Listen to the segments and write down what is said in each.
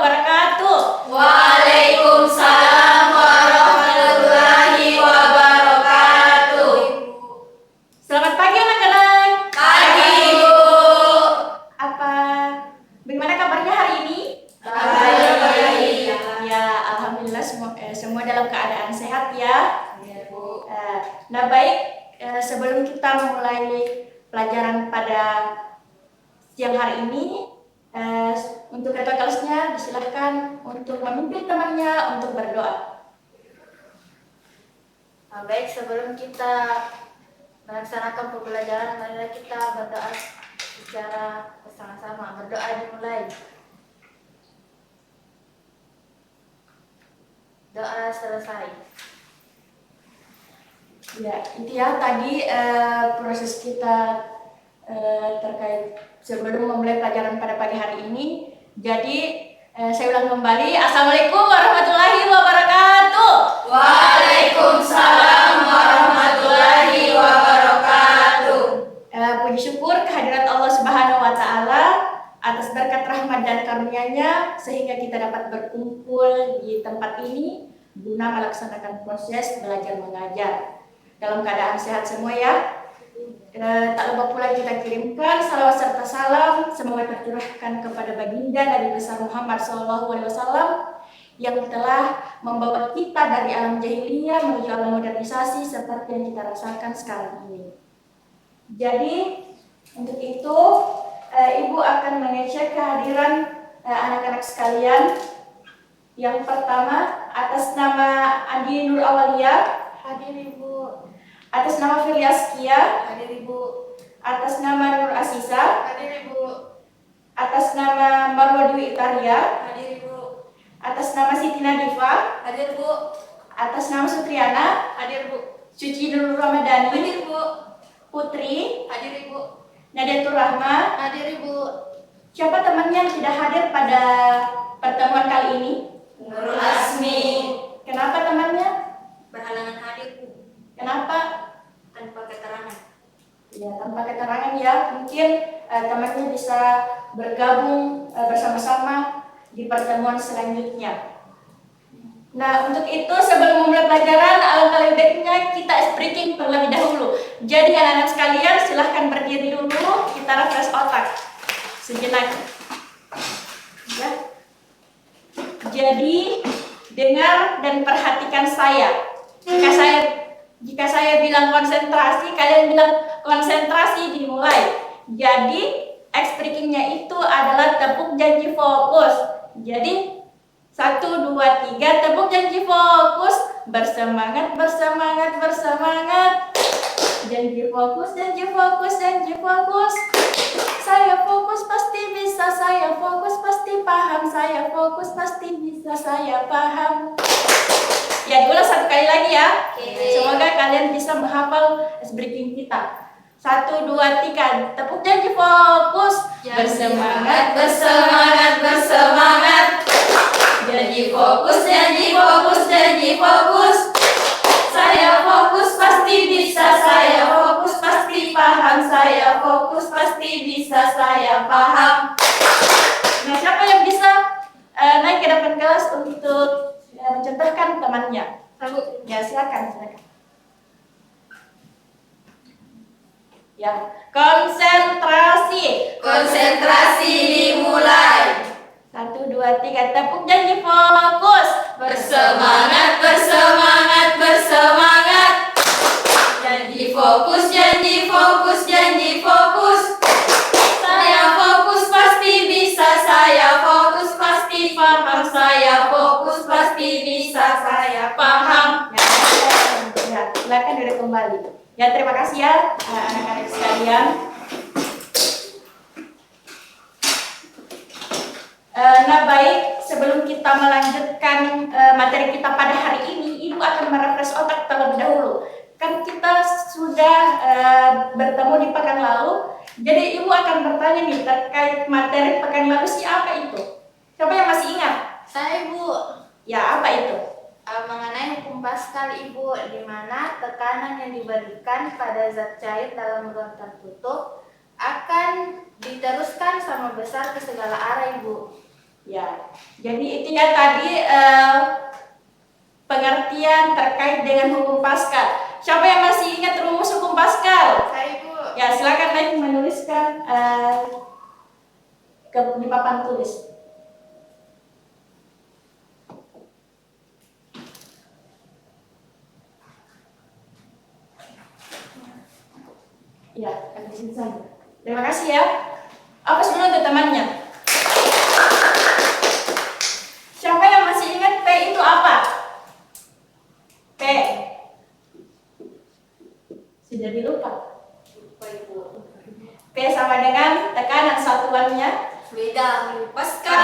wabarakatuh. Waalaikumsalam warahmatullahi wabarakatuh. Selamat pagi anak-anak. Pagi, Ibu. Bagaimana kabarnya hari ini? Baik. Ya, alhamdulillah semua dalam keadaan sehat ya. Ya, Bu. Nah baik, sebelum kita memulai pelajaran pada siang hari ini, untuk ketua kelasnya disilahkan untuk memimpin temannya untuk berdoa. Baik, sebelum kita melaksanakan pembelajaran, marilah kita berdoa secara bersama-sama. Berdoa dimulai. Doa selesai. Ya, itu ya tadi proses kita terkait sebelum memulai pelajaran pada pagi hari ini. Jadi saya ulang kembali. Assalamualaikum warahmatullahi wabarakatuh. Waalaikumsalam warahmatullahi wabarakatuh. Puji syukur kehadirat Allah Subhanahu wa taala atas berkat rahmat dan karunia-Nya sehingga kita dapat berkumpul di tempat ini guna melaksanakan proses belajar mengajar dalam keadaan sehat semua ya. Tak lupa pula kita kirimkan salawat serta salam semoga tercurahkan kepada baginda Nabi besar Muhammad SAW yang telah membawa kita dari alam jahiliyah menuju alam modernisasi seperti yang kita rasakan sekarang ini. Jadi untuk itu Ibu akan mengecek kehadiran anak-anak sekalian. Yang pertama atas nama Andi Nur Awalia, Hadir, Ibu. atas nama Filiaskia, Hadir, Ibu. atas nama Nur Asisa, Hadir, Ibu. atas nama Marwa Dwi Itaria, Hadir, Ibu. atas nama Siti Nadifa, Hadir, Bu. atas nama Sutriana, Hadir, Bu. Suci Nurul Ramadhani, Hadir, Bu. Putri, Hadir, Ibu. Nadiatur Rahma. Hadir, Ibu. Siapa temannya yang tidak hadir pada pertemuan kali ini? Nurul Asmi. Kenapa temannya? Berhalangan hadir, Bu. Kenapa? Tanpa keterangan. Ya, tanpa keterangan ya. Mungkin temannya bisa bergabung bersama-sama di pertemuan selanjutnya. Nah, untuk itu sebelum memulai pelajaran, alangkah lebih baiknya kita breaking terlebih dahulu. Jadi anak-anak sekalian silahkan berdiri dulu, kita refresh otak sejenak. Ya. Jadi dengar dan perhatikan saya. Jika saya bilang konsentrasi, kalian bilang konsentrasi dimulai. Jadi breakingnya itu adalah tepuk janji fokus. Jadi 1, 2, 3 tepuk janji fokus. Bersemangat, bersemangat, bersemangat. Janji fokus, janji fokus, janji fokus. Saya fokus pasti bisa, saya fokus pasti paham, saya fokus pasti bisa, saya paham. Ya, diulang 1 kali lagi ya. Oke. Semoga kalian bisa menghafal breaking kita. 1, 2, 3 tepuk janji fokus. Bersemangat, bersemangat, bersemangat. Janji fokus, janji fokus, janji fokus. Saya fokus pasti bisa, saya fokus pasti paham, saya fokus pasti bisa, saya paham. Nah, siapa yang bisa naik ke depan kelas untuk mencontohkan temannya? Ya, silakan. Ya, konsentrasi. Konsentrasi dimulai. 1, 2, 3 tepuk janji fokus. Bersemangat, bersemangat, bersemangat. Janji fokus, janji fokus, janji fokus. Saya fokus pasti bisa, saya fokus pasti paham, saya fokus pasti bisa, saya paham. Ya, silakan duduk kembali. Ya, terima kasih ya anak-anak sekalian. Nah baik, sebelum kita melanjutkan materi kita pada hari ini, Ibu akan merefresh otak terlebih dahulu. Kan kita sudah bertemu di pekan lalu, jadi Ibu akan bertanya nih terkait materi pekan lalu siapa itu? Siapa yang masih ingat? Saya, Ibu. Ya, apa itu? Mengenai hukum Pascal, Ibu, di mana tekanan yang diberikan pada zat cair dalam ruang tertutup akan diteruskan sama besar ke segala arah, Ibu. Ya, jadi itu ya tadi pengertian terkait dengan hukum Paskal. Siapa yang masih ingat rumus hukum Paskal? Saya Ibu. Ya, silakan Naik menuliskan di papan tulis. Ya, di sini saja. Terima kasih ya. Apa dulu untuk temannya? Siapa yang masih ingat P itu apa? P. Sudah dilupa. P sama dengan tekanan satuannya. Beda. Pascal.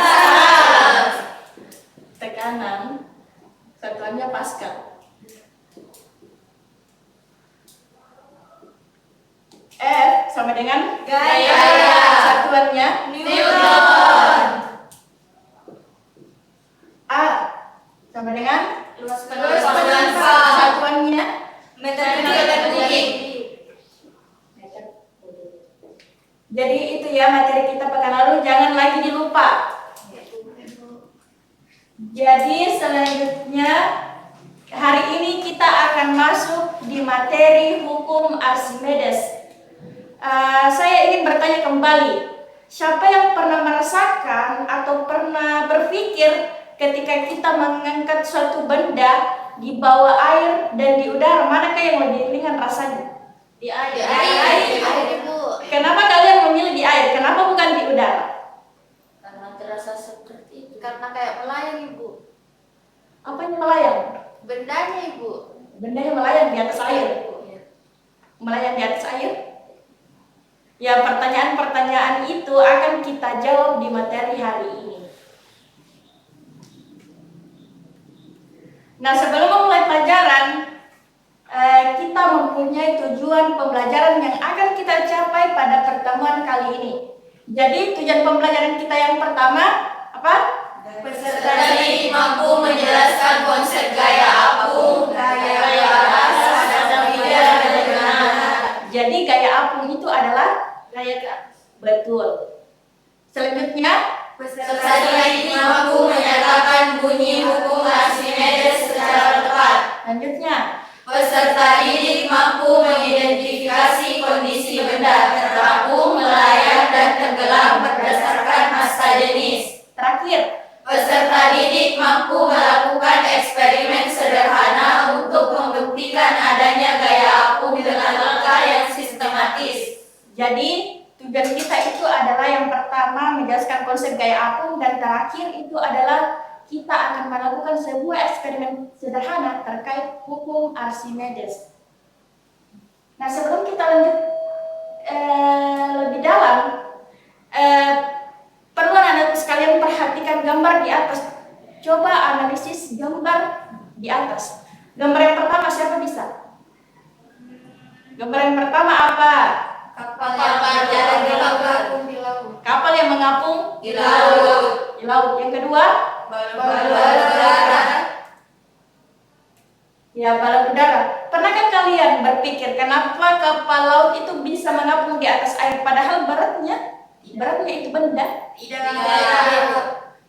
Tekanan satuannya Pascal. F sama dengan Gaya. satuannya Newton. A sama dengan Luas satuannya meter kubik. Jadi itu ya materi kita pekan lalu, jangan lagi dilupa. Jadi selanjutnya hari ini kita akan masuk di materi hukum Archimedes. Saya ingin bertanya kembali, siapa yang pernah merasakan atau pernah berpikir ketika kita mengangkat suatu benda di bawah air dan di udara, manakah yang lebih ringan rasanya? Di air, Ibu. Kenapa kalian memilih di air? Kenapa bukan di udara? Karena terasa seperti itu. Karena kayak melayang, Ibu. Apa yang melayang? Bendanya, Ibu. Bendanya melayang di atas air. Melayang di atas air? Ya, pertanyaan-pertanyaan itu akan kita jawab di materi hari ini. Nah, sebelum memulai pelajaran, kita mempunyai tujuan pembelajaran yang akan kita capai pada pertemuan kali ini. Jadi, tujuan pembelajaran kita yang pertama, apa? Peserta didik mampu menjelaskan konsep gaya apung, gaya paras, dan tidak benar. Jadi, gaya apung itu adalah Gaya ke atas. betul. Selanjutnya, Peserta didik mampu menyatakan bunyi hukum Archimedes secara tepat. Selanjutnya, Peserta didik mampu mengidentifikasi kondisi benda terapung, melayang, dan tenggelam berdasarkan massa jenis. terakhir, Peserta didik mampu melakukan eksperimen sederhana untuk membuktikan adanya gaya apung dengan langkah yang sistematis. jadi tujuan kita itu adalah yang pertama menjelaskan konsep gaya apung, dan terakhir itu adalah kita akan melakukan sebuah eksperimen sederhana terkait hukum Archimedes. Nah, sebelum kita lanjut lebih dalam, perlu Anda sekalian perhatikan gambar di atas. Coba analisis gambar di atas. Gambar yang pertama siapa bisa? Gambar yang pertama apa? Kapal yang mengapung di laut. Kapal yang mengapung Di laut. di laut. Yang kedua, Balon udara. ya balon udara. Pernahkah kalian berpikir kenapa kapal laut itu bisa mengapung di atas air padahal beratnya itu benda? Tidak.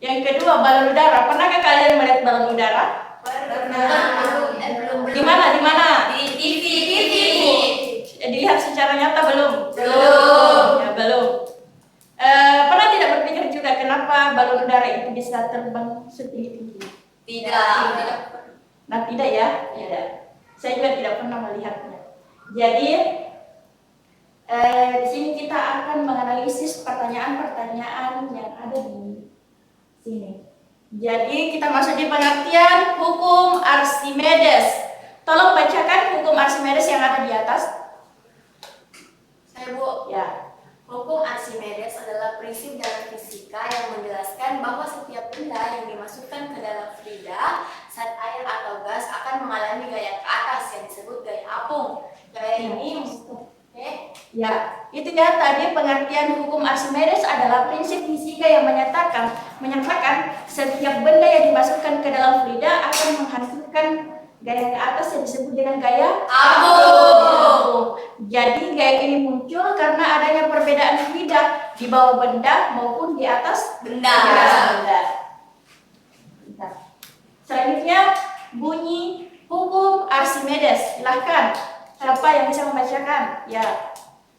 Yang kedua, balon udara. Pernahkah kalian melihat balon udara? Belum. Di mana? Di mana? Di TV. Dilihat secara nyata belum? Belum. Ya, belum. Pernah tidak berpikir juga kenapa balon udara itu bisa terbang setinggi-tinggi? Tidak. Nah, tidak ya? Tidak. Saya juga tidak pernah melihatnya. Jadi, di sini kita akan menganalisis pertanyaan-pertanyaan yang ada di sini. Jadi, kita masuk di pengertian hukum Archimedes. Tolong bacakan hukum Archimedes yang ada di atas. Saya Bu. Ya. Hukum Archimedes adalah prinsip dalam fisika yang menjelaskan bahwa setiap benda yang dimasukkan ke dalam fluida saat air atau gas akan mengalami gaya ke atas yang disebut gaya apung. Gaya ini Ya, itu ya tadi pengertian hukum Archimedes adalah prinsip fisika yang menyatakan setiap benda yang dimasukkan ke dalam fluida akan menghasilkan gaya ke atas yang disebut dengan gaya apung. Jadi gaya ini muncul karena adanya perbedaan fluida di bawah benda maupun di atas Benda. benda. bunyi hukum Archimedes. Silahkan, siapa yang bisa membacakan? Ya,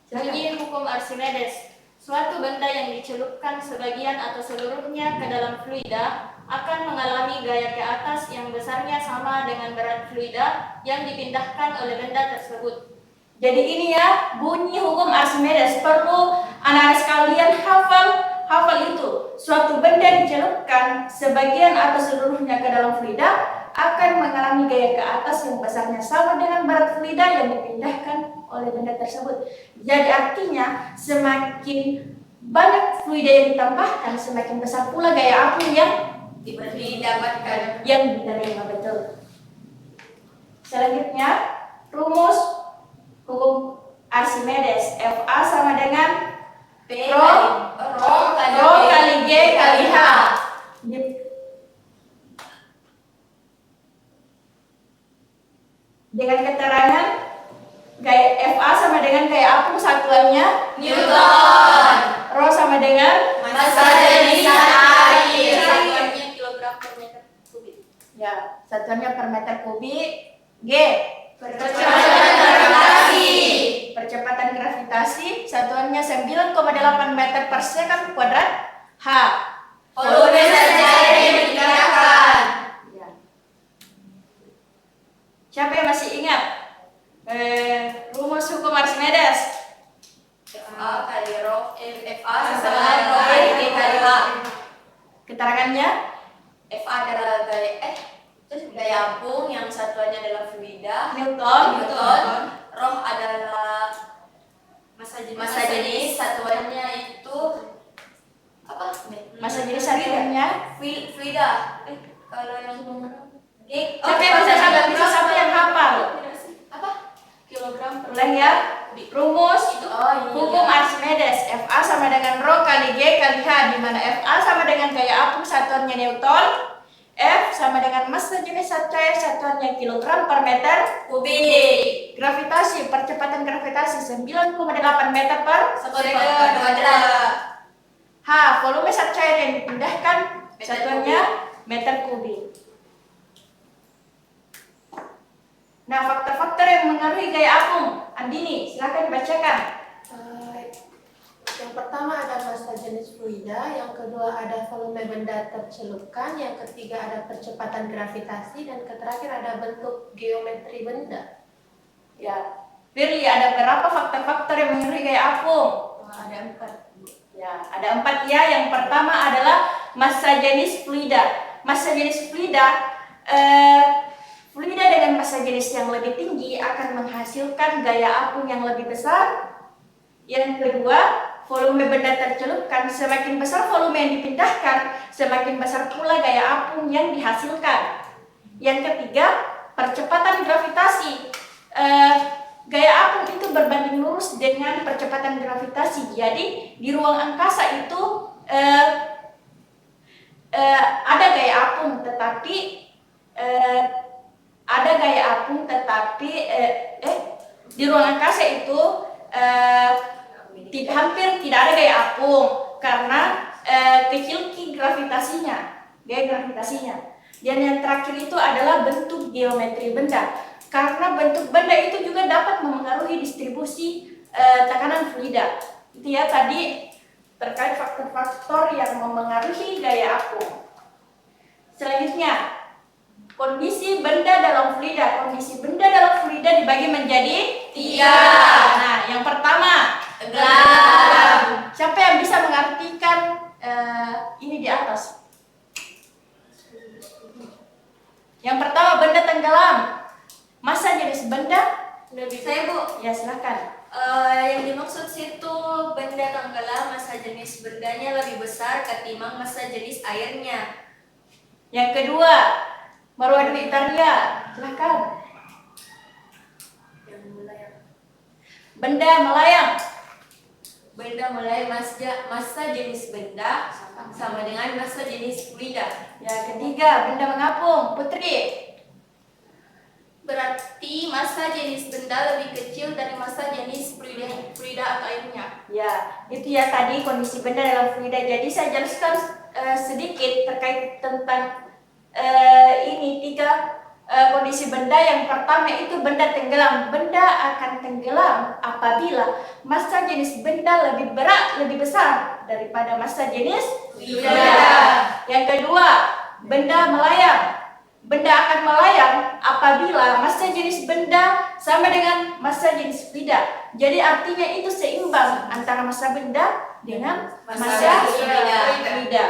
silakan. Bunyi hukum Archimedes. Suatu benda yang dicelupkan sebagian atau seluruhnya ke dalam fluida akan mengalami gaya ke atas yang besarnya sama dengan berat fluida yang dipindahkan oleh benda tersebut. Jadi ini ya bunyi hukum Archimedes. Perlu anak-anak sekalian hafal itu. Suatu benda dicelupkan sebagian atau seluruhnya ke dalam fluida akan mengalami gaya ke atas yang besarnya sama dengan berat fluida yang dipindahkan oleh benda tersebut. Jadi artinya semakin banyak fluida yang ditambahkan, semakin besar pula gaya apung yang Didapatkan. diterima. Betul. Selanjutnya rumus hukum Archimedes. Fa sama dengan Rho kali G kali H. Dengan keterangan gaya Fa sama dengan gaya apung satuannya Newton. Rho sama dengan Massa jenis air. Satuannya kilogram per meter kubik. ya satuannya per meter kubik. G Percepatan gravitasi. percepatan gravitasi satuannya 9,8 meter per sekon kuadrat. H Volume zat cair yang dipindahkan. ya. Siapa yang masih ingat rumus hukum Archimedes? Fa kali Rho Fa sama Sama Rho kali G kali H. Keterangannya Fa adalah gaya apung yang satuannya adalah fluida. Newton. Rho adalah massa jenis satuannya itu apa? Massa jenis satuannya. Fluida. Kalau yang G. Siapa yang bisa satu yang hafal? Apa? Kilogram per Ulang ya. Rumus Itu hukum Archimedes. Fa sama dengan Rho kali G kali H, di mana Fa sama dengan gaya apung satuannya Newton. F sama dengan massa jenis zat cair satuannya kilogram per meter kubik. Gravitasi, percepatan gravitasi 9,8 meter per Sekon kuadrat. H, volume zat cair yang dipindahkan satuannya meter kubik. Nah, faktor-faktor yang mengaruhi gaya apung, Andini, silakan dibacakan. Yang pertama ada massa jenis fluida, yang kedua ada volume benda tercelupkan, yang ketiga ada percepatan gravitasi, dan terakhir ada bentuk geometri benda. Ya, Firly, ada berapa faktor-faktor yang mengaruhi gaya apung? Ada 4. Ya, ada 4 ya. Yang pertama adalah massa jenis fluida. Massa jenis fluida, fluida dengan massa jenis yang lebih tinggi akan menghasilkan gaya apung yang lebih besar. Yang kedua, volume benda tercelupkan. Semakin besar volume yang dipindahkan, semakin besar pula gaya apung yang dihasilkan. Yang ketiga, percepatan gravitasi. Gaya apung itu berbanding lurus dengan percepatan gravitasi. Jadi di ruang angkasa itu ada gaya apung, tetapi di ruang angkasa itu hampir tidak ada gaya apung karena kecil gravitasinya, gaya gravitasinya. Dan yang terakhir itu adalah bentuk geometri benda. Karena bentuk benda itu juga dapat memengaruhi distribusi tekanan fluida. Itu ya tadi terkait faktor-faktor yang memengaruhi gaya apung. Selanjutnya, kondisi benda dalam fluida. Kondisi benda dalam fluida dibagi menjadi 3. Nah, yang pertama, Tenggelam. Siapa yang bisa mengartikan ini di atas? Yang pertama, benda tenggelam. Massa jenis benda? Saya Bu, Ya, silakan. yang dimaksud situ benda tenggelam massa jenis bendanya lebih besar ketimbang massa jenis airnya. Yang kedua, Marwah Dwi Italia, silakan. Yang melayang. Benda melayang. Benda melayang massa jenis benda sama dengan massa jenis fluida. Yang ketiga, benda mengapung. Putri. Berarti massa jenis benda lebih kecil dari massa jenis fluida atau airnya. Ya, itu ya tadi kondisi benda dalam fluida. Jadi saya jelaskan sedikit terkait tentang ini 3 kondisi benda yang pertama itu benda tenggelam. Benda akan tenggelam apabila massa jenis benda lebih berat, lebih besar daripada massa jenis fluida. Yang kedua, benda melayang. Benda akan melayang apabila massa jenis benda sama dengan massa jenis fluida. Jadi artinya itu seimbang antara massa benda dengan massa fluida.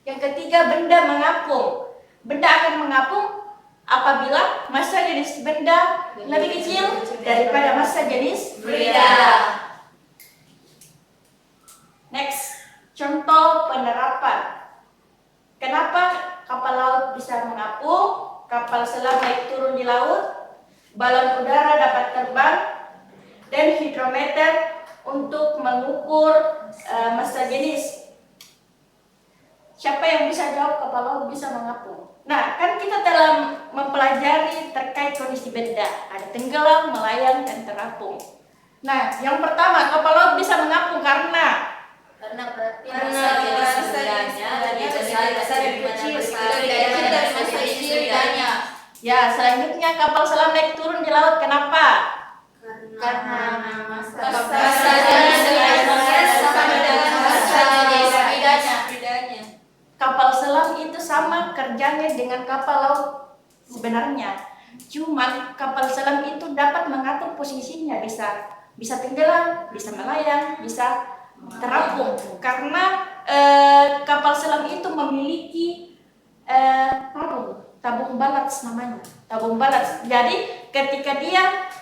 Yang ketiga, benda mengapung. Benda akan mengapung apabila massa jenis benda lebih kecil daripada massa jenis fluida. Next, contoh penerapan. Kenapa kapal laut bisa mengapung, kapal selam naik turun di laut, balon udara dapat terbang, dan hidrometer untuk mengukur massa jenis. Siapa yang bisa jawab kapal laut bisa mengapung? Nah, kan kita dalam mempelajari terkait kondisi benda, ada tenggelam, melayang, dan terapung. Nah, yang pertama, kapal laut bisa mengapung karena berarti massa jenis bendanya lebih besar dari massa jenis fluidanya. Ya, selanjutnya kapal selam naik turun di laut. Kenapa? Karena Massa jenis fluidanya sama dengan massa jenis fluidanya. Kapal selam itu sama kerjanya dengan kapal laut sebenarnya. Cuman kapal selam itu dapat mengatur posisinya, bisa tenggelam, bisa melayang, bisa terapung. Karena kapal selam itu memiliki tabung balast namanya, tabung balast. Jadi ketika dia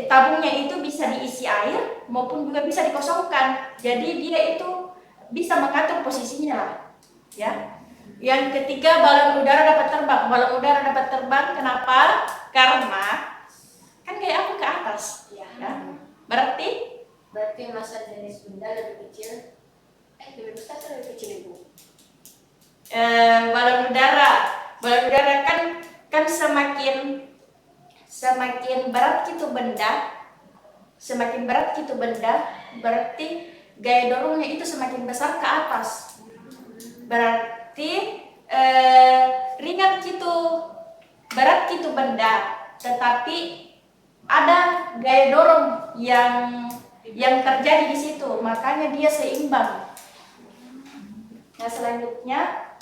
tabungnya itu bisa diisi air maupun juga bisa dikosongkan. Jadi dia itu bisa mengatur posisinya lah, ya. Yang ketiga, balon udara dapat terbang. Balon udara dapat terbang kenapa? Karena kan kayak aku ke atas, ya. Berarti massa jenis benda lebih kecil, lebih besar atau lebih kecil, Ibu? balon udara kan semakin berat gitu benda, berarti gaya dorongnya itu semakin besar ke atas. Berarti ringan gitu, berat gitu benda, tetapi ada gaya dorong yang terjadi di situ, makanya dia seimbang. Nah, selanjutnya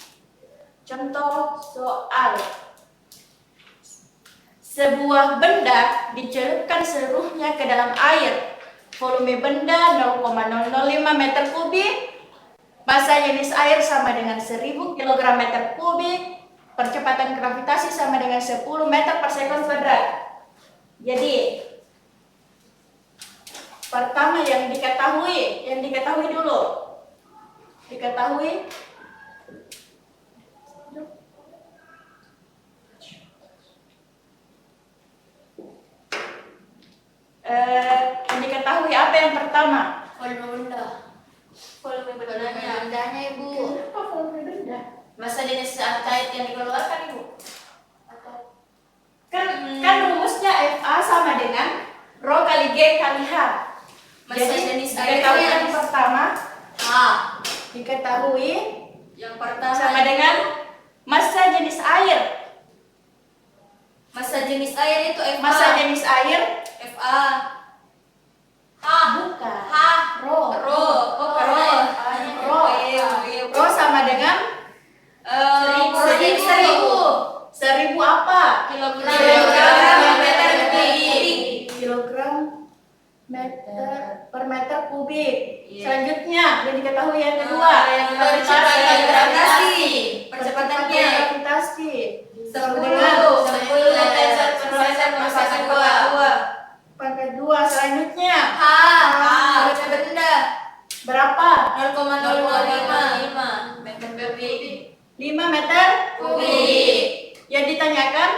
contoh soal. Sebuah benda dicelupkan seluruhnya ke dalam air. Volume benda 0,005 meter kubik. Massa jenis air sama dengan 1000 kg meter kubik. Percepatan gravitasi sama dengan 10 meter per sekon kuadrat. Jadi pertama yang diketahui dulu. Yang diketahui apa yang pertama? Volume bendanya. Bendanya, Ibu. Kenapa volume benda? Massa jenis cair yang dikeluarkan, Ibu. Kan rumusnya FA sama dengan Rho kali G kali H. Massa Jadi jenis air diketahui yang yang pertama diketahui sama dengan massa jenis air. Massa jenis air itu FA. Massa jenis air FA. bukan. Rho. Rho sama dengan 1000 apa? Kilogram meter kubik. Kilogram per meter kubik. Iya. Selanjutnya yang diketahui yang kedua, Percepatan gravitasi. Percepatannya gravitasi 10 dengan meter per sekon pangkat 2. Selanjutnya Volume benda berapa? 0,005 meter kubik. 5 meter Kubik. Yang ditanyakan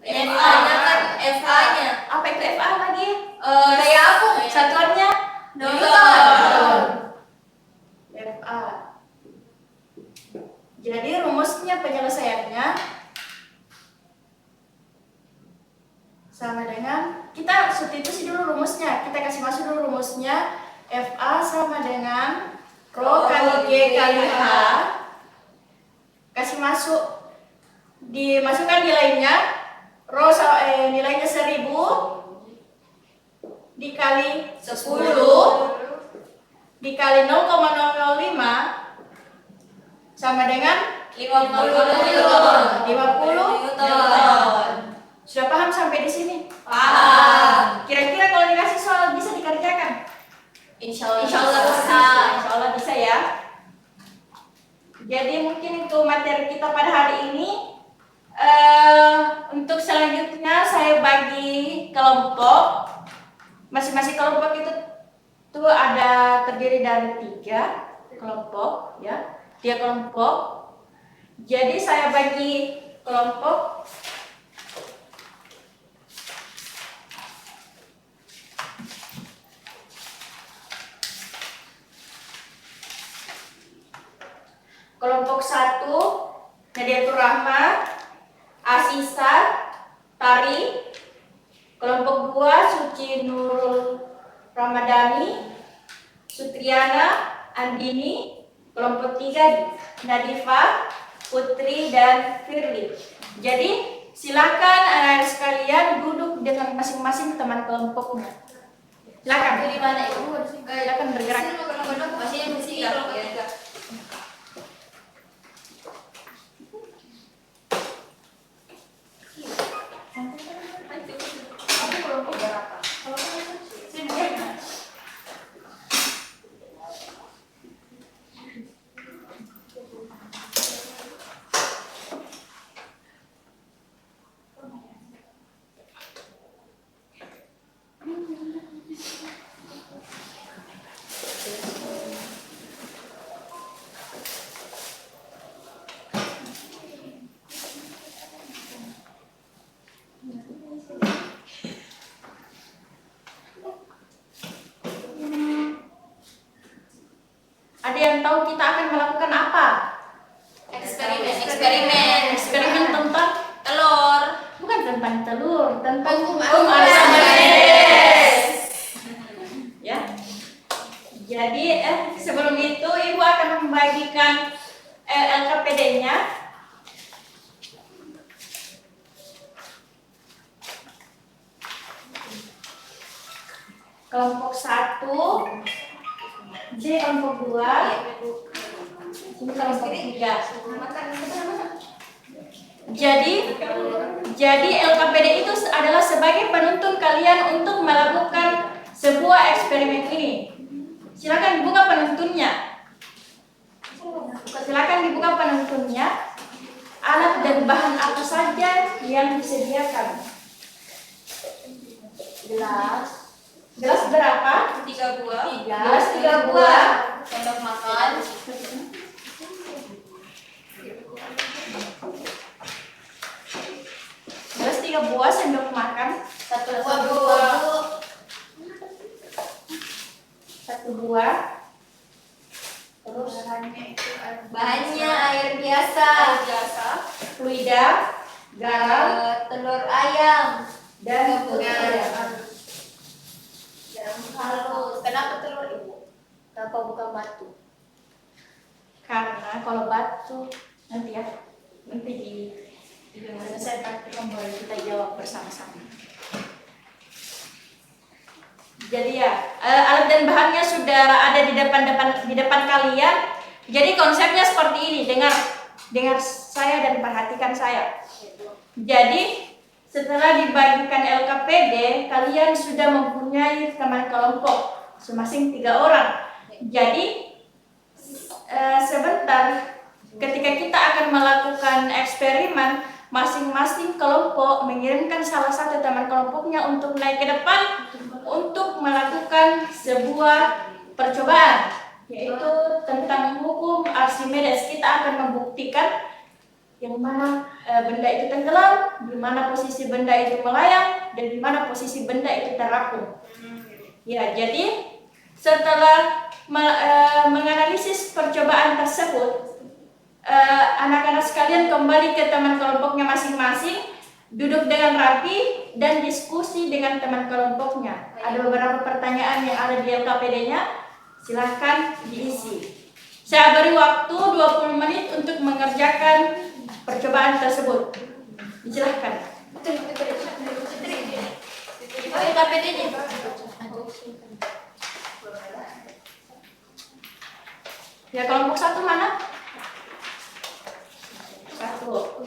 FA-nya. apa itu FA lagi? Gaya apung. Satuannya Newton. FA. Jadi rumusnya penyelesaiannya sama dengan, kita substitusi dulu rumusnya, kita kasih masuk dulu rumusnya. FA sama dengan Rho kali G kali H, kasih masuk dimasukkan nilainya, nilainya 1000 dikali 10 dikali 0,005 sama dengan 50 Newton. Sudah paham sampai di sini? Paham. Kira-kira kalau dikasih soal bisa dikerjakan? Insya Allah Insya Allah bisa ya. Jadi mungkin itu materi kita pada hari ini. Untuk selanjutnya saya bagi kelompok. Masing-masing kelompok itu tuh ada terdiri dari 3 kelompok ya. 3 kelompok. Jadi saya bagi kelompok. Kelompok 1 Nadiatur Rahma, Asisa, Tari. Kelompok 2 Suci Nurul Ramadhani, Sutriana, Andini. Kelompok 3 Nadifa, Putri, dan Firly. Jadi silakan anak-anak sekalian duduk dengan masing-masing teman kelompoknya. Silakan. Di mana itu? Silakan bergerak. Masih yang di sini kalau ya. Ada yang tahu kita akan melakukan apa? Eksperimen tentang telur. bukan tentang telur, tentang Hukum Archimedes. Ya. Jadi sebelum itu Ibu akan membagikan LKPD-nya. Kelompok 1 J, kelompok 2 ini kelompok 3. Jadi LKPD itu adalah sebagai penuntun kalian untuk melakukan sebuah eksperimen ini. Silakan dibuka penuntunnya. Alat dan bahan apa saja yang disediakan? Gelas berapa? 3 buah. Gelas 3 buah. Sendok makan. Gelas 3 buah, sendok makan 1 buah. 1 buah. Terus bahannya air biasa, Fluida, garam, telur ayam, dan garam halus. Kenapa telur Ibu? Kenapa bukan batu? Karena kalau batu nanti saya praktikkan boleh kita jawab bersama-sama. Jadi ya, alat dan bahannya sudah ada di depan kalian. Jadi konsepnya seperti ini, dengar saya dan perhatikan saya. Jadi setelah dibagikan LKPD, kalian sudah mempunyai teman kelompok masing-masing 3 orang. Jadi sebentar ketika kita akan melakukan eksperimen, masing-masing kelompok mengirimkan salah satu teman kelompoknya untuk naik ke depan untuk melakukan sebuah percobaan, yaitu tentang hukum Archimedes. Kita akan membuktikan yang mana benda itu tenggelam, di mana posisi benda itu melayang, dan di mana posisi benda itu terapung. Ya, jadi setelah menganalisis percobaan tersebut, anak-anak sekalian kembali ke teman kelompoknya masing-masing, duduk dengan rapi dan diskusi dengan teman kelompoknya. Ada beberapa pertanyaan yang ada di LKPD-nya, silahkan diisi. Saya beri waktu 20 menit untuk mengerjakan percobaan percobaan tersebut. Silahkan. Ya, kelompok 1 mana? 1.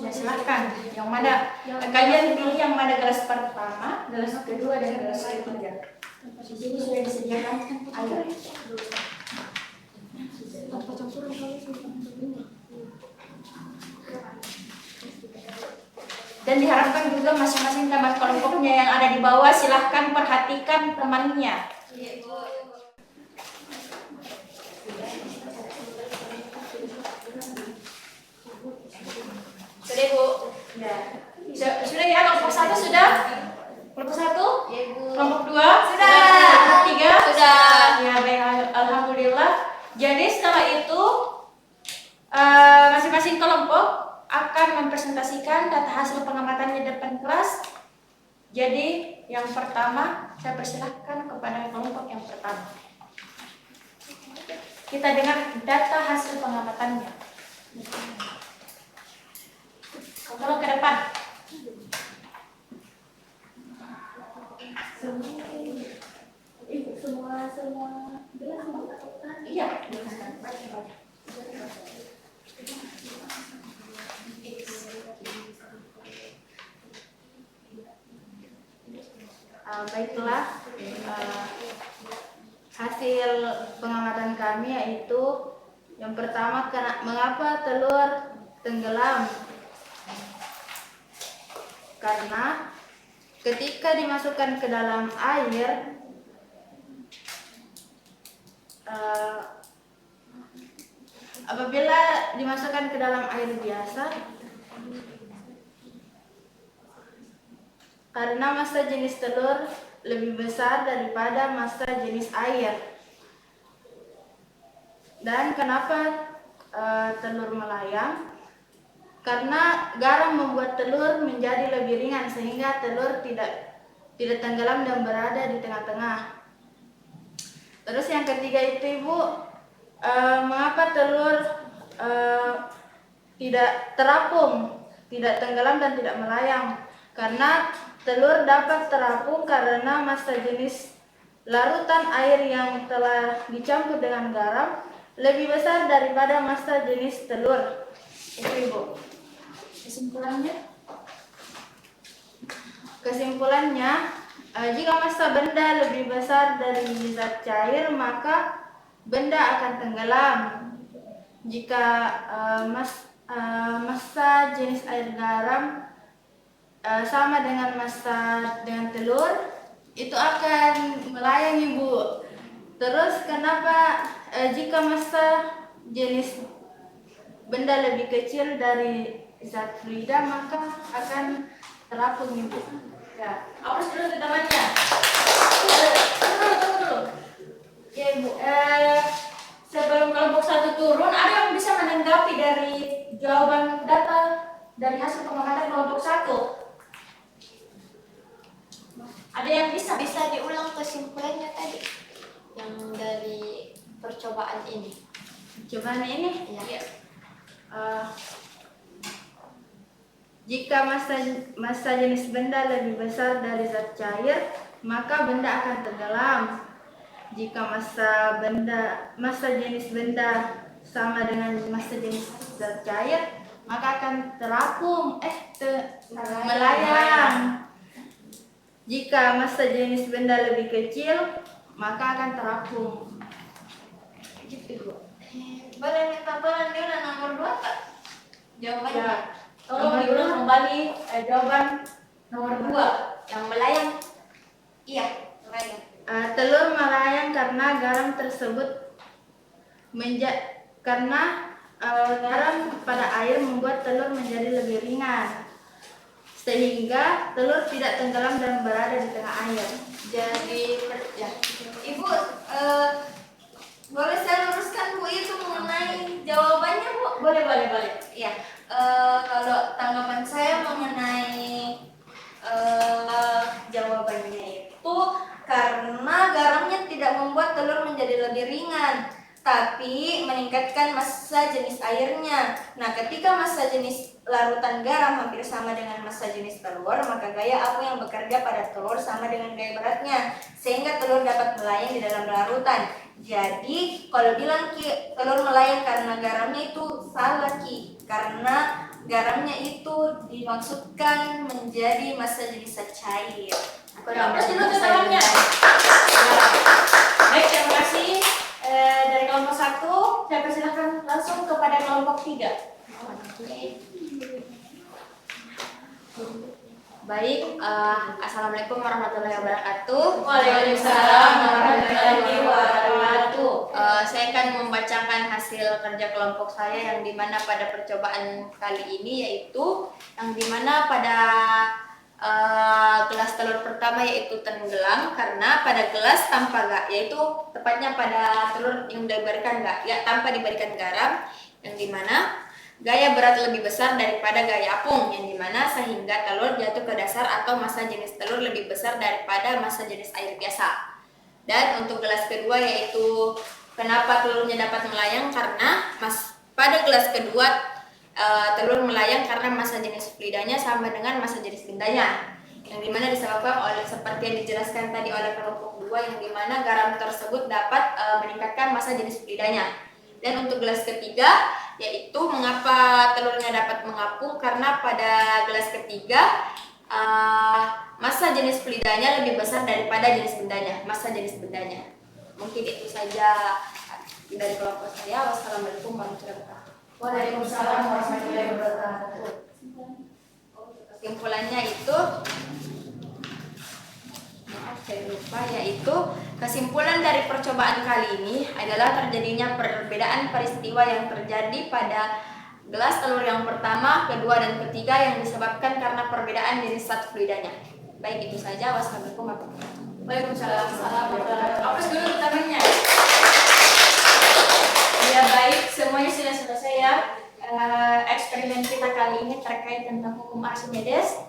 Ya, silahkan. Yang mana? Kalian pilih yang mana gelas pertama, gelas kedua, dan gelas ketiga. Di sini sudah disediakan air. Dan diharapkan juga masing-masing teman kelompoknya yang ada di bawah silahkan perhatikan temannya. Sudah, Bu? Ya. Sudah ya, kelompok 1 sudah? Kelompok 1? Ya, Bu. Kelompok 2? Sudah. Kelompok 3? Sudah. Ya, baik, alhamdulillah. Jadi setelah itu masing-masing kelompok akan mempresentasikan data hasil pengamatannya di depan kelas. Jadi yang pertama saya persilahkan kepada kelompok yang pertama. Kita dengar data hasil pengamatannya. Tolong ke depan. Iya. Baiklah, hasil pengamatan kami yaitu yang pertama, mengapa telur tenggelam? Karena ketika dimasukkan ke dalam air, apabila dimasukkan ke dalam air biasa, karena massa jenis telur lebih besar daripada massa jenis air. Dan kenapa telur melayang? Karena garam membuat telur menjadi lebih ringan sehingga telur tidak tenggelam dan berada di tengah-tengah. Terus yang ketiga itu, Ibu, mengapa telur tidak terapung, tidak tenggelam dan tidak melayang? Karena telur dapat terapung karena massa jenis larutan air yang telah dicampur dengan garam lebih besar daripada massa jenis telur. Itu, Ibu. Kesimpulannya, jika massa benda lebih besar dari zat cair, maka benda akan tenggelam. Jika massa jenis air garam sama dengan massa dengan telur, itu akan melayang, Ibu. Terus kenapa jika massa jenis benda lebih kecil dari zat fluida, maka akan terapung, Ibu. Ya, awas dulu ke temannya. Tunggu. Ya, Ibu. Sebelum kelompok 1 turun, ada yang bisa menanggapi dari jawaban data dari hasil pengamatan kelompok 1? Ada yang bisa diulang kesimpulannya tadi yang dari percobaan ini. Percobaan ini? Iya. Jika massa jenis benda lebih besar dari zat cair, maka benda akan tenggelam. Jika massa jenis benda sama dengan massa jenis zat cair, maka akan terapung, melayang. Jika massa jenis benda lebih kecil, maka akan terapung. Gitu, Bu. Boleh minta tolong dia nomor 2, Kak? Jawabannya. Ya, tolong diulang kembali jawaban nomor 2 Yang melayang. Iya, melayang. Telur melayang karena garam tersebut karena garam pada air membuat telur menjadi lebih ringan, sehingga telur tidak tenggelam dan berada di tengah air. Jadi, ya. Ibu, Boleh, boleh, boleh. Ya, kalau tanggapan saya mengenai jawabannya itu karena garamnya tidak membuat telur menjadi lebih ringan, tapi meningkatkan massa jenis airnya. Nah, ketika massa jenis larutan garam hampir sama dengan massa jenis telur, maka gaya apung yang bekerja pada telur sama dengan gaya beratnya, sehingga telur dapat melayang di dalam larutan. Jadi, kalau bilang Ki, telur melayang karena garamnya itu salah Ki, karena garamnya itu dimaksudkan menjadi massa jenis zat cair. Apa sih itu tangannya? Baik, terima kasih. Dari kelompok 1, saya persilahkan langsung kepada kelompok 3. Baik, Assalamualaikum warahmatullahi wabarakatuh. Waalaikumsalam warahmatullahi wabarakatuh. Saya akan membacakan hasil kerja kelompok saya yang dimana pada percobaan kali ini yaitu yang dimana pada gelas telur pertama yaitu tenggelam karena pada gelas tanpa yaitu tepatnya pada telur yang diberikan tanpa diberikan garam, yang dimana gaya berat lebih besar daripada gaya apung, yang dimana sehingga telur jatuh ke dasar atau massa jenis telur lebih besar daripada massa jenis air biasa. Dan untuk gelas kedua yaitu kenapa telurnya dapat melayang karena pada gelas kedua telur melayang karena massa jenis fluidanya sama dengan massa jenis bendanya, yang dimana disebabkan oleh seperti yang dijelaskan tadi oleh kelompok 2, yang dimana garam tersebut dapat meningkatkan massa jenis fluidanya. Dan untuk gelas ketiga yaitu mengapa telurnya dapat mengapung karena pada gelas ketiga massa jenis fluidanya lebih besar daripada jenis bendanya, massa jenis bendanya. Mungkin itu saja dari kelompok saya. Wassalamualaikum warahmatullahi wabarakatuh. Waalaikumsalam warahmatullahi wabarakatuh. Kesimpulannya itu saya lupa, yaitu kesimpulan dari percobaan kali ini adalah terjadinya perbedaan peristiwa yang terjadi pada gelas telur yang pertama, kedua, dan ketiga yang disebabkan karena perbedaan jenis zat fluidanya. Baik, itu saja. Wassalamualaikum warahmatullahi wabarakatuh. Waalaikumsalam warahmatullahi wabarakatuh. Apa dulu tangannya? Ya, baik, semuanya sudah selesai ya. Eksperimen kita kali ini terkait tentang hukum Archimedes.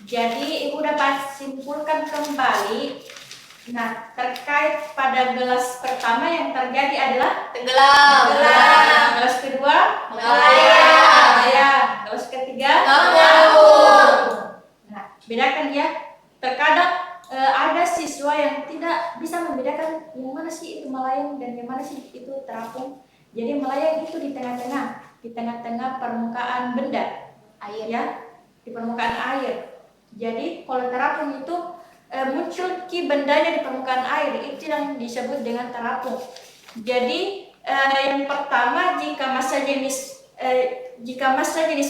Jadi Ibu dapat simpulkan kembali. Nah, terkait pada gelas pertama yang terjadi adalah Tenggelam. Gelas kedua Melayang. Gelas ketiga Ngapung. Nah, bedakan ya. Terkadang ada siswa yang tidak bisa membedakan yang mana sih itu melayang dan yang mana sih itu terapung. Jadi melayang itu di tengah-tengah permukaan benda, Air. ya, di permukaan air. Jadi kalau terapung itu muncul bendanya di permukaan air, itu yang disebut dengan terapung. Jadi yang pertama, jika massa jenis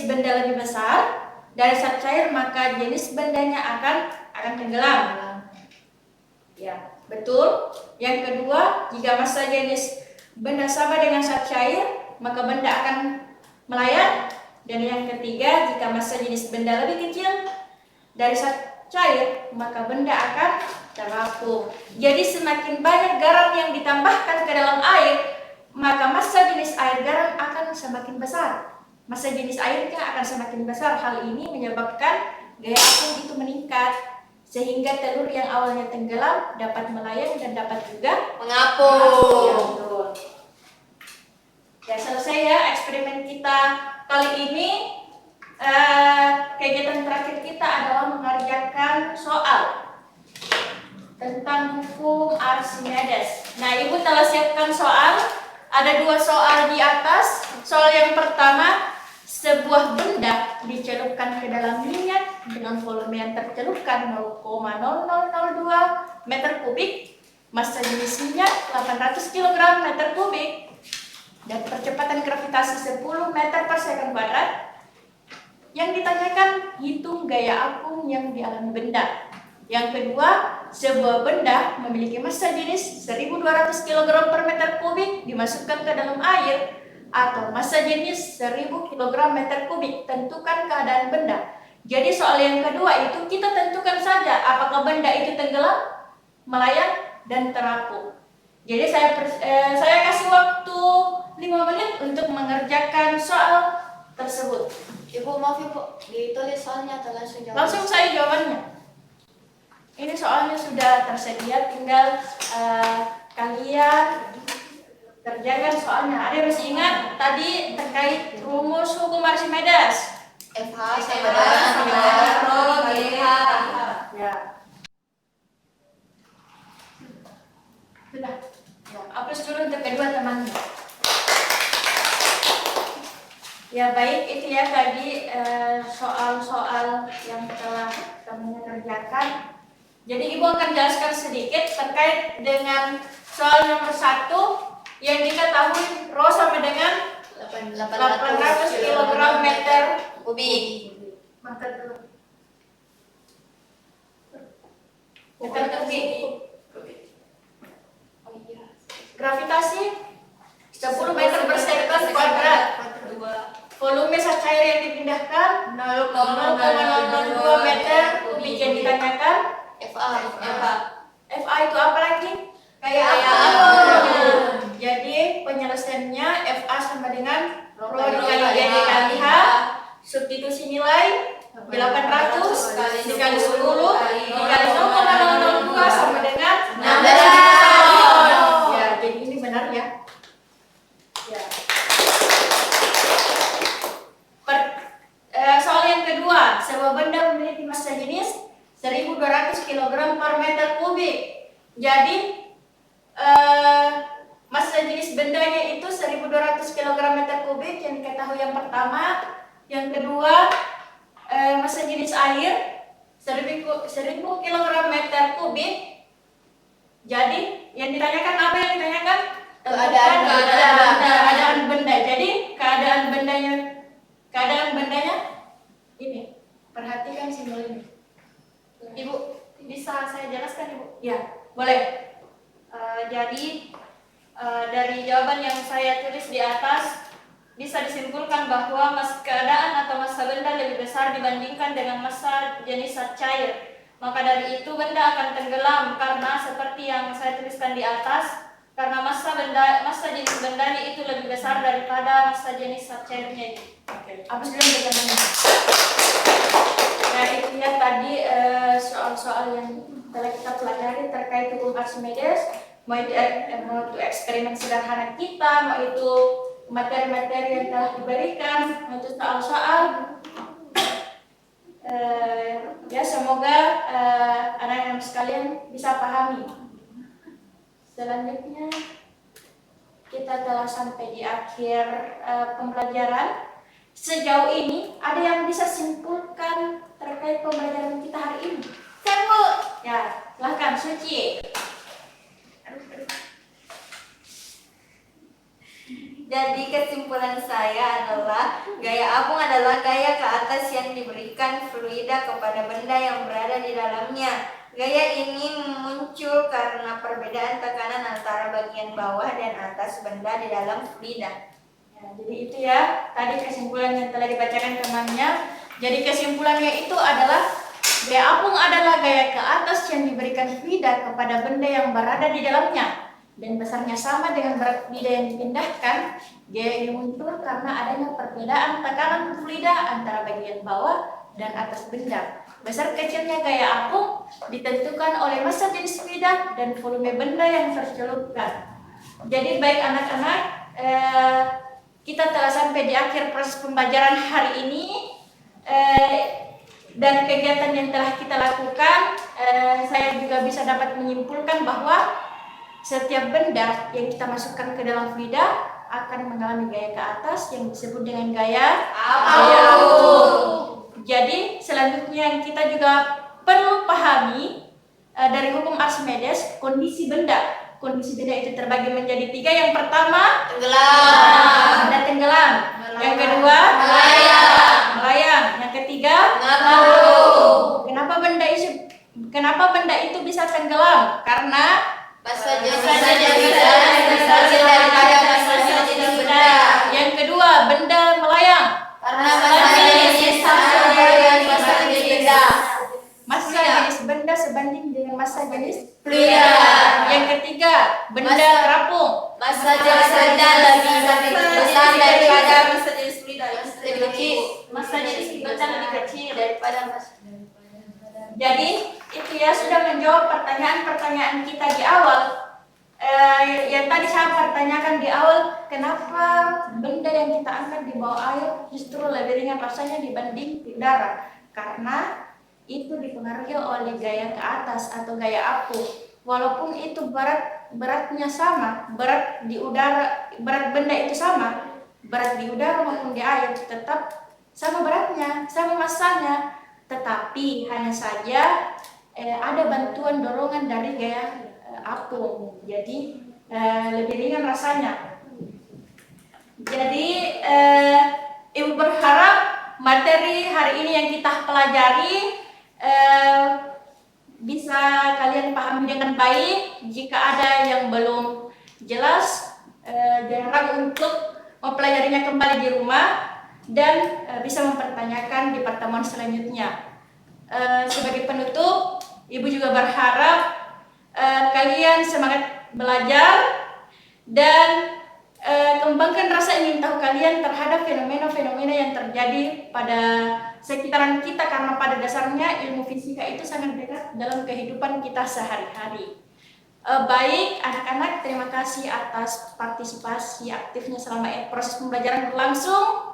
benda lebih besar dari zat cair, maka jenis bendanya akan tenggelam. Ya, betul. Yang kedua, jika massa jenis benda sama dengan zat cair, maka benda akan melayang. Dan yang ketiga, jika massa jenis benda lebih kecil dari zat cair, maka benda akan terapung. Jadi semakin banyak garam yang ditambahkan ke dalam air, maka massa jenis air garam akan semakin besar. Massa jenis airnya akan semakin besar. Hal ini menyebabkan gaya apung itu meningkat, sehingga telur yang awalnya tenggelam dapat melayang dan dapat juga Mengapung. Ya, selesai ya eksperimen kita kali ini. Kegiatan terakhir kita adalah mengerjakan soal tentang hukum Archimedes. Nah, Ibu telah siapkan soal. Ada 2 soal di atas. Soal yang pertama, sebuah benda dicelupkan ke dalam minyak dengan volume yang tercelupkan 0,0002 meter kubik, massa jenis minyak 800 kg meter kubik, dan percepatan gravitasi 10 meter per second kuadrat. Yang ditanyakan, hitung gaya apung yang dialami benda. Yang kedua, sebuah benda memiliki massa jenis 1200 kg per meter kubik dimasukkan ke dalam air, atau massa jenis 1000 kg meter kubik. Tentukan keadaan benda. Jadi soal yang kedua itu kita tentukan saja apakah benda itu tenggelam, melayang, dan terapung. Jadi saya kasih waktu 5 menit untuk mengerjakan soal tersebut. Ibu maaf Ibu, ditulis soalnya atau langsung jawab? Langsung saya jawabannya. Ini soalnya sudah tersedia, tinggal kalian kerjakan soalnya. Ada yang masih ingat tadi terkait rumus hukum Archimedes? FH sama dengan Rho GH. Ya. Sudah. Hapus dulu untuk kedua temannya. Ya baik, itu ya tadi soal-soal yang telah kami kerjakan. Jadi Ibu akan jelaskan sedikit terkait dengan soal nomor 1 yang diketahui Rho sama dengan 800 kg meter kubik. Maka dulu. Meter kubik. Gravitasi 10 meter per sekon kuadrat. Volume zat cair yang dipindahkan 0,002 meter kubik yang ditanyakan. FA itu apa lagi? Kayak apa? Jadi penyelesaiannya FA sama dengan Rho dikali G dikali H. Substitusi nilai 800 dikali 10 dikali 0,002 sama dengan 16. Ya, jadi ini benar ya. Ya. Soal yang kedua, sebuah benda memiliki massa jenis 1.200 kg per meter kubik. Jadi massa jenis bendanya itu 1.200 kg meter kubik yang diketahui yang pertama. Yang kedua, massa jenis air 1.000 kg meter kubik. Jadi yang ditanyakan apa yang ditanyakan? Keadaan benda. Jadi keadaan bendanya ini. Perhatikan simbol ini. Ibu, bisa saya jelaskan Ibu? Ya, boleh. Jadi dari jawaban yang saya tulis di atas bisa disimpulkan bahwa keadaan atau massa benda lebih besar dibandingkan dengan massa jenis zat cair. Maka dari itu benda akan tenggelam karena seperti yang saya tuliskan di atas, karena massa jenis bendanya itu lebih besar daripada massa jenis zat cairnya ini. Oke. Apa sih yang bergantung? Nah, itu ya tadi soal-soal yang telah kita pelajari terkait hukum Archimedes, mau itu eksperimen sederhana kita, mau itu materi-materi yang telah diberikan, mau itu soal-soal. Ya semoga anak-anak sekalian bisa pahami. Selanjutnya kita telah sampai di akhir pembelajaran. Sejauh ini ada yang bisa simpulkan terkait pembelajaran kita hari ini? Saya Bu. Ya, silahkan Suci. Jadi kesimpulan saya adalah gaya apung adalah gaya ke atas yang diberikan fluida kepada benda yang berada di dalamnya. Gaya ini muncul karena perbedaan tekanan antara bagian bawah dan atas benda di dalam fluida. Ya, jadi itu ya tadi kesimpulan yang telah dibacakan temannya. Jadi kesimpulannya itu adalah gaya apung adalah gaya ke atas yang diberikan fluida kepada benda yang berada di dalamnya dan besarnya sama dengan berat fluida yang dipindahkan. Gaya ini muncul karena adanya perbedaan tekanan fluida antara bagian bawah dan atas benda. Besar kecilnya gaya apung ditentukan oleh massa jenis fluida dan volume benda yang tercelupkan. Jadi baik anak-anak, kita telah sampai di akhir proses pembelajaran hari ini. Dan kegiatan yang telah kita lakukan, saya juga bisa dapat menyimpulkan bahwa setiap benda yang kita masukkan ke dalam fluida akan mengalami gaya ke atas yang disebut dengan gaya apung. Jadi selanjutnya yang kita juga perlu pahami dari hukum Archimedes, kondisi benda. Kondisi benda itu terbagi menjadi 3. Yang pertama, Tenggelam. benda tenggelam. Yang kedua, melayang. Yang ketiga, Ngapung. Kenapa benda itu bisa tenggelam? Karena Massa jenis daripada massa jenis benda. Yang kedua, benda melayang. Karena massa jenis sama dengan massa jenis benda. Massa jenis benda sebanding dengan massa jenis Fluida. Yang ketiga, benda Massa- terapung. Massa jenis benda lebih kecil. Masa jadi sebetulnya lebih kecil. daripada Jadi itu ya sudah menjawab pertanyaan-pertanyaan kita di awal. Yang tadi saya pertanyakan di awal, kenapa benda yang kita angkat di bawah air justru lebih ringan rasanya dibanding di udara? Karena itu dipengaruhi oleh gaya ke atas atau gaya apu. Walaupun itu beratnya sama, berat di udara, berat benda itu sama, berat di udara maupun di air tetap sama beratnya, sama massanya. Tetapi hanya saja ada bantuan dorongan dari gaya apung, jadi lebih ringan rasanya. Jadi Ibu berharap materi hari ini yang kita pelajari bisa kalian pahami dengan baik. Jika ada yang belum jelas, jangan ragu untuk mempelajarinya kembali di rumah dan bisa mempertanyakan di pertemuan selanjutnya. Sebagai penutup, Ibu juga berharap kalian semangat belajar dan kembangkan rasa ingin tahu kalian terhadap fenomena-fenomena yang terjadi pada sekitaran kita, karena pada dasarnya ilmu fisika itu sangat dekat dalam kehidupan kita sehari-hari. Baik anak-anak, terima kasih atas partisipasi aktifnya selama proses pembelajaran berlangsung.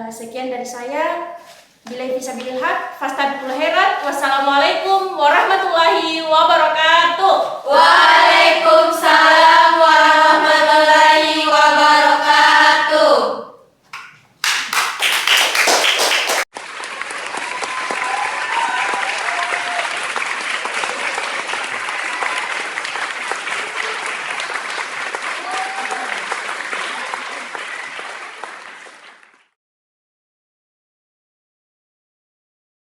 Sekian dari saya. Billahi fisabilil haq, fastabiqul khairat. Wassalamualaikum warahmatullahi wabarakatuh. Waalaikumsalam.